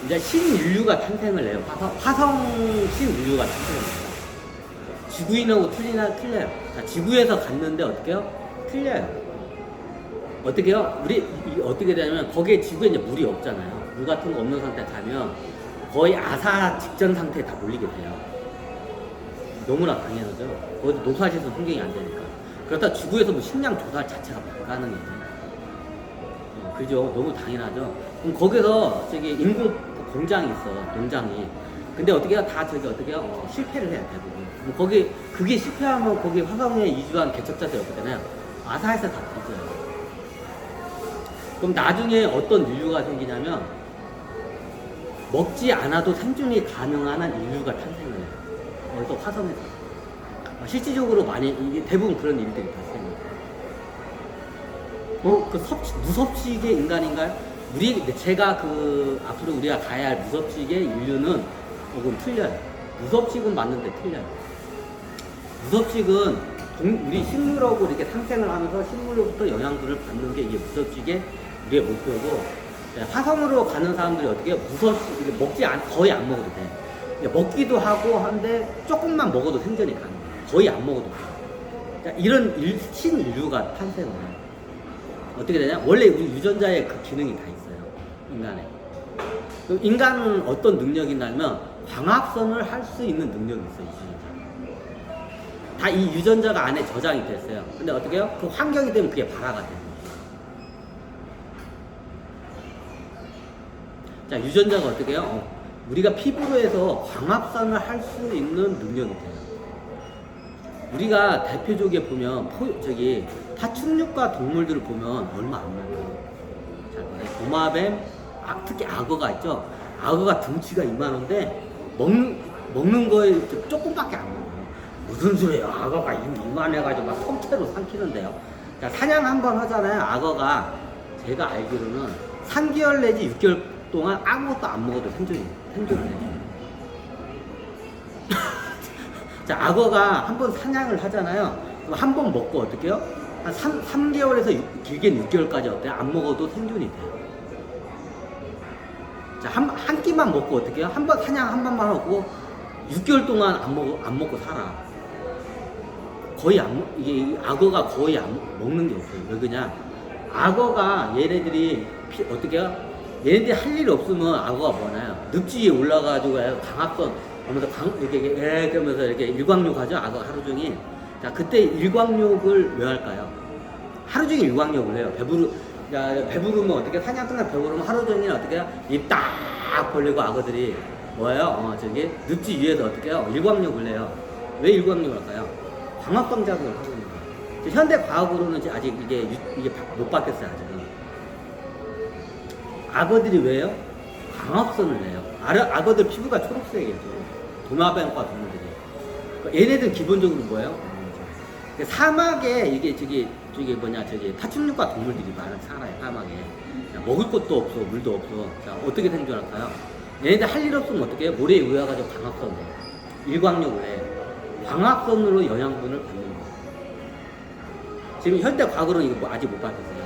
이제 신인류가 탄생을 해요. 화성 신인류가 탄생을 해요. 지구인하고 틀려요. 자, 지구에서 갔는데 어떻게요? 틀려요. 어떻게요? 어떻게 되냐면 거기에 지구에 이제 물이 없잖아요. 물 같은 거 없는 상태 가면 거의 아사 직전 상태에 다 몰리게 돼요. 너무나 당연하죠. 거기도 노사시설 환경이 안 되니까. 그렇다 지구에서 뭐 식량 조달 자체가 불가능해요. 그죠? 너무 당연하죠. 그럼 거기서 저기 인공 공장이 있어, 농장이. 근데 어떻게 다 저기 어떻게 실패를 해요, 대부분. 그럼 그게 실패하면 거기 화성에 이주한 개척자들이 어떻게 되나요? 아사에서 다 뒤져요. 그럼 나중에 어떤 인류가 생기냐면 먹지 않아도 생존이 가능한 인류가 탄생을 해요. 어디서 화성에서. 실질적으로 이게 대부분 그런 일들이 발생해요. 무섭식의 인간인가요? 제가 앞으로 우리가 가야 할 무섭식의 인류는 조금 틀려요. 무섭식은 맞는데 틀려요. 무섭식은 우리 식물하고 이렇게 상생을 하면서 식물로부터 영양분을 받는 게 이게 무섭식의 우리의 목표고, 화성으로 가는 사람들이 어떻게 무섭식, 거의 안 먹어도 돼. 먹기도 하고 한데 조금만 먹어도 생존이 가능해. 거의 안 먹어도 돼. 이런 신인류가 탄생을 해요. 어떻게 되냐? 원래 우리 유전자에 그 기능이 다 있어요. 인간에. 그럼 인간은 어떤 능력이 있냐면 광합성을 할 수 있는 능력이 있어요. 이 유전자. 다 이 유전자가 안에 저장이 됐어요. 근데 어떻게 해요? 그 환경이 되면 그게 발화가 돼요. 자, 유전자가 어떻게 해요? 우리가 피부로 해서 광합성을 할 수 있는 능력이 돼요. 우리가 대표적으로 보면 파충류과 동물들을 보면 얼마 안 먹어요. 자, 도마뱀, 특히 악어가 있죠. 악어가 등치가 이만한데 먹는 거에 조금밖에 안 먹어요. 무슨 소리예요? 악어가 이만해가지고 막 통째로 삼키는데요. 자, 사냥 한번 하잖아요. 악어가 제가 알기로는 3개월 내지 6개월 동안 아무것도 안 먹어도 생존을 해요. 자, 악어가 한번 사냥을 하잖아요. 그럼 한 번 먹고 어떻게 해요? 한 3개월에서 길게는 6개월까지 어때요? 안 먹어도 생존이 돼요. 자, 한 끼만 먹고 어떻게 해요? 사냥 한 번만 하고 6개월 동안 안 먹고 살아. 이게 악어가 거의 안 먹는 게 없어요. 왜 그러냐? 악어가 얘네들이 어떻게 해요? 얘네들이 할 일 없으면 악어가 뭐나요? 늪지 위에 올라가지고 강압선 하면서 그러면서 이렇게 일광욕 하죠. 악어 하루 종일. 자, 그때 일광욕을 왜 할까요? 하루 종일 일광욕을 해요. 배부르면 어떻게 사냥 끝나 배부르면 하루 종일 어떻게 해요? 입 딱 벌리고 악어들이 뭐예요? 늪지 위에서 어떻게 해요? 일광욕을 해요. 왜 일광욕을 할까요? 광합성 작용을 하고 있는 거예요. 현대 과학으로는 아직 이게 못 바뀌었어요. 아직은. 악어들이 왜요? 광합성을 내요. 악어들 피부가 초록색이에요. 도마뱀과 동물들이. 얘네들 기본적으로 뭐예요? 사막에 파충류과 동물들이 살아요. 사막에. 자, 먹을 것도 없어, 물도 없어. 자, 어떻게 생존할까요? 얘네들 할 일 없으면 어떻게 해요? 모래에 의해가지고 광합성을 해요. 일광욕을 해요. 광합성으로 영양분을 받는 거예요. 지금 현대 과거로는 이거 아직 못 바뀌었어요.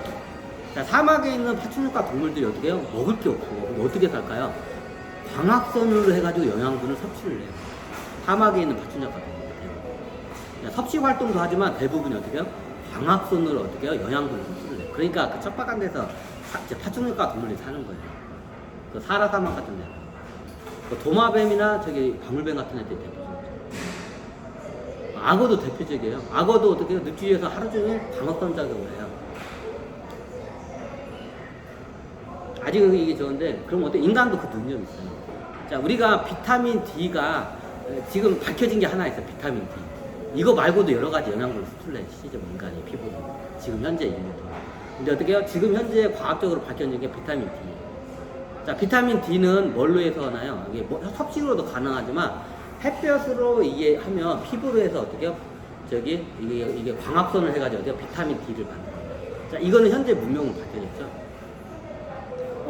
자, 사막에 있는 파충류과 동물들이 어떻게 해요? 먹을 게 없어. 그럼 어떻게 살까요? 광합성으로 해가지고 영양분을 섭취를 해요. 사막에 있는 파충류과 동물들. 섭취 활동도 하지만 대부분이 어떻게 해요? 광합성으로 어떻게 해요? 영양분을 섭취를 해요. 그러니까 그 척박한 데서 파충류과 동물들이 사는 거예요. 그 사라 사막 같은 데. 그 도마뱀이나 방울뱀 같은 애들이 대표적이죠. 악어도 대표적이에요. 악어도 어떻게 해요? 늪지 위에서 하루 종일 광합성 작용을 해요. 아직은 이게 좋은데, 그럼 어때? 인간도 그 능력이 있어요. 자, 우리가 비타민 D가 지금 밝혀진 게 하나 있어요. 비타민 D. 이거 말고도 여러 가지 영양분을 흡수해, 실제로 인간의 피부로. 지금 현재 인류도. 근데 어떻게 해요? 지금 현재 과학적으로 밝혀진 게 비타민 D. 자, 비타민 D는 뭘로 해서 하나요? 이게 섭취로도 가능하지만, 햇볕으로 이게 하면 피부로 해서 어떻게 해요? 이게 광합성을 해가지고 비타민 D를 받는 거예요. 자, 이거는 현재 문명으로 밝혀졌죠.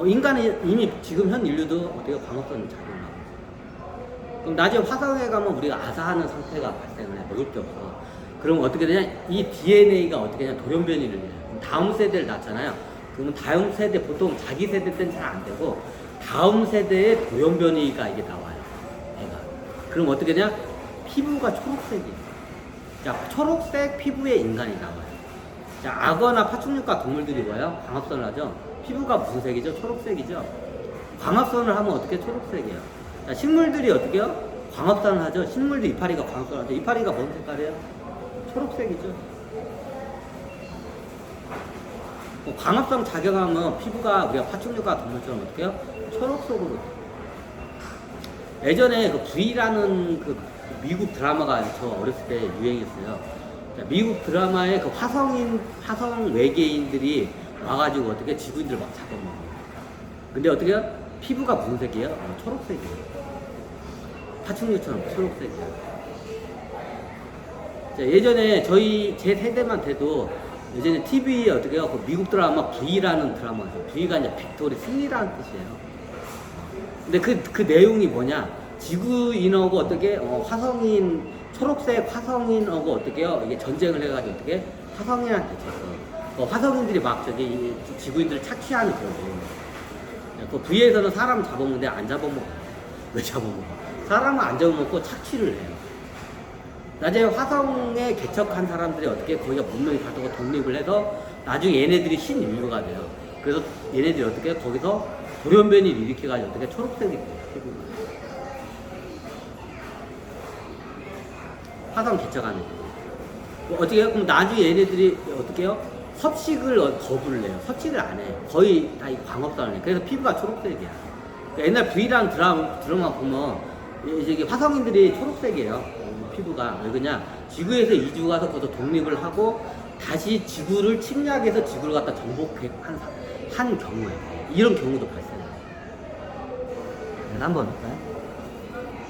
인간은 이미 지금 현 인류도 어떻게 광합성을 작용하고 있어요. 그럼 나중에 화성에 가면 우리가 아사하는 상태가 발생을 해. 먹을 게 없어. 그럼 어떻게 되냐? 이 DNA가 어떻게 되냐? 돌연변이를 해요. 다음 세대를 낳잖아요. 그러면 다음 세대, 보통 자기 세대 때는 잘 안 되고, 다음 세대의 돌연변이가 이게 나와요. 애가. 그럼 어떻게 되냐? 피부가 초록색이에요. 자, 초록색 피부의 인간이 나와요. 자, 악어나 파충류과 동물들이 뭐예요? 광합선을 하죠. 피부가 무슨 색이죠? 초록색이죠. 광합선을 하면 어떻게 초록색이에요? 자, 식물들이 어떻게 해요? 광합선을 하죠. 식물도 이파리가 광합선을 하죠. 이파리가 뭔 색깔이에요? 초록색이죠. 광합성 작용하면 피부가 우리가 파충류과 동물처럼 어떻게 해요? 초록색으로. 예전에 그 V라는 그 미국 드라마가 저 어렸을 때 유행했어요. 자, 미국 드라마에 그 화성 외계인들이 와가지고 어떻게 지구인들 막 잡아먹어요. 근데 어떻게 해요? 피부가 무슨 색이에요? 초록색이에요. 파충류처럼 초록색이에요. 자, 예전에 제 세대만 돼도 예전에 TV에 어떻게 해요? 그 미국 드라마 V라는 드라마였어요. V가 이제 빅토리 승리라는 뜻이에요. 근데 그 내용이 뭐냐? 지구인하고 어떻게, 초록색 화성인하고 어떻게 해요? 이게 전쟁을 해가지고 어떻게 화성인한테 졌어. 화성인들이 막 지구인들을 착취하는 그런 내용이에요. 그 V에서는 사람 잡아먹는데 안 잡아먹어요. 왜 잡아먹어? 사람은 안 잡아먹고 착취를 해요. 나중에 화성에 개척한 사람들이 어떻게 거기가 문명이 가다가 독립을 해서 나중에 얘네들이 신인류가 돼요. 그래서 얘네들이 어떻게 거기서 돌연변이를 일으켜가지고 어떻게 초록색이 돼요. 화성 개척하는 거. 어떻게 해요? 그럼 나중에 얘네들이 어떻게 해요? 섭식을 거부를 해요. 섭식을 안 해. 거의 다 광합선을 해. 그래서 피부가 초록색이야. 그러니까 옛날 V랑 드라마 보면 이제 화성인들이 초록색이에요. 피부가. 왜 그러냐? 지구에서 이주 가서 거기서 독립을 하고 다시 지구를 침략해서 지구를 갖다 정복한 경우에 이런 경우도 발생해요. 한번 볼까요?